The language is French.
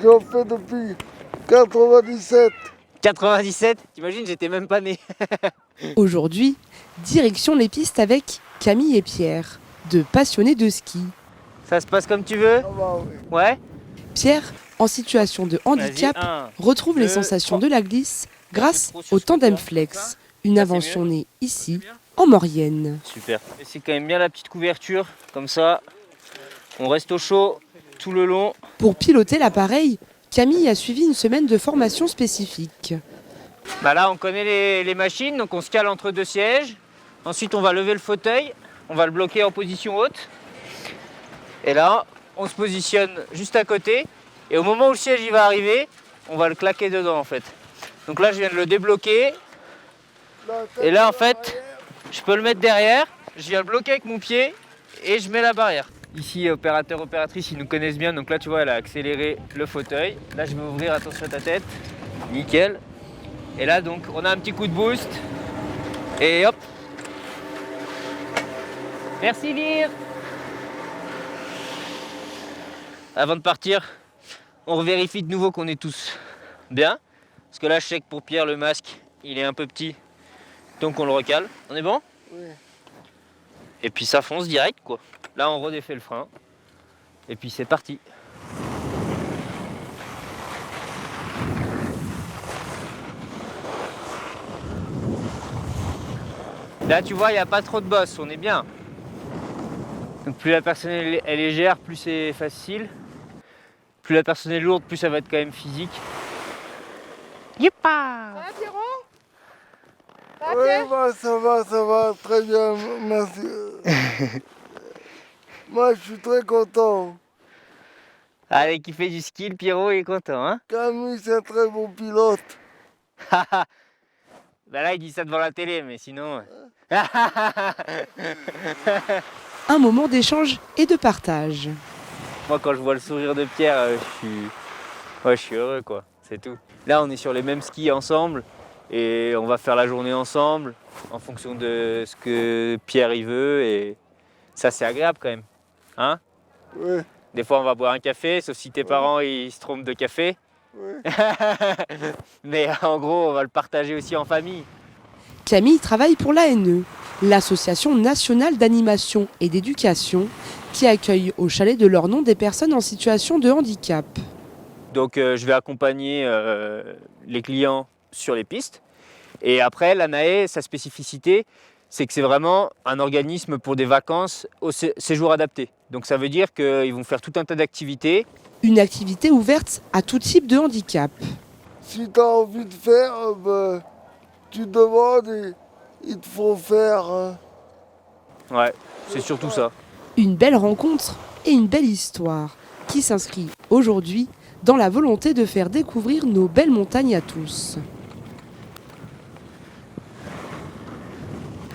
J'en fais depuis 97. 97? T'imagines, j'étais même pas né. Aujourd'hui, direction les pistes avec Camille et Pierre, deux passionnés de ski. Ça se passe comme tu veux? Ah bah oui. Ouais? Pierre, en situation de handicap, Vas-y, un, retrouve les deux, sensations trois. de la glisse grâce trop sur au ce côté-là, tandem comme flex, ça. une Là, c'est invention mieux. née ici, en Maurienne. Super. C'est quand même bien la petite couverture, comme ça, on reste au chaud tout le long. Pour piloter l'appareil, Camille a suivi une semaine de formation spécifique. Bah là, on connaît les machines, donc on se cale entre deux sièges. Ensuite, on va lever le fauteuil, on va le bloquer en position haute. Et là, on se positionne juste à côté. Et au moment où le siège il va arriver, on va le claquer dedans en fait. Donc là, je viens de le débloquer. Et là, en fait, je peux le mettre derrière. Je viens le bloquer avec mon pied et je mets la barrière. Ici, opérateur, opératrice, ils nous connaissent bien. Donc là, tu vois, elle a accéléré le fauteuil. Là, je vais ouvrir, attention à ta tête. Nickel. Et là, donc, on a un petit coup de boost. Et hop. Merci, Lyre. Avant de partir, on revérifie de nouveau qu'on est tous bien. Parce que là, je sais que pour Pierre, le masque, il est un peu petit. Donc, on le recale. On est bon? Oui. Et puis, ça fonce direct, quoi. Là, on redéfait le frein. Et puis, c'est parti. Là, tu vois, il n'y a pas trop de bosse, on est bien. Donc plus la personne est légère, plus c'est facile. Plus la personne est lourde, plus ça va être quand même physique. Youpa! Ça va Pierrot? Ça va Oui, Pierre? bah, ça va, très bien, merci. Moi, je suis très content. Allez, qui fait du ski, le Pierrot il est content, hein? Camille, c'est un très bon pilote. Bah là, il dit ça devant la télé, mais sinon... Un moment d'échange et de partage. Moi, quand je vois le sourire de Pierre, je suis heureux, quoi. C'est tout. Là, on est sur les mêmes skis ensemble et on va faire la journée ensemble en fonction de ce que Pierre il veut et ça, c'est agréable quand même, hein? Oui, Des fois, on va boire un café, sauf si tes parents ils se trompent de café. oui. Mais en gros, on va le partager aussi en famille. Camille travaille pour l'ANE, l'Association nationale d'animation et d'éducation, qui accueille au chalet de Lornon des personnes en situation de handicap. Donc, je vais accompagner les clients sur les pistes. Et après, l'ANAE, sa spécificité, c'est que c'est vraiment un organisme pour des vacances au séjour adapté. Donc ça veut dire qu'ils vont faire tout un tas d'activités. Une activité ouverte à tout type de handicap. Si tu as envie de faire, ben, tu demandes et ils te font faire. Hein. Ouais, c'est surtout ça. Une belle rencontre et une belle histoire qui s'inscrit aujourd'hui dans la volonté de faire découvrir nos belles montagnes à tous.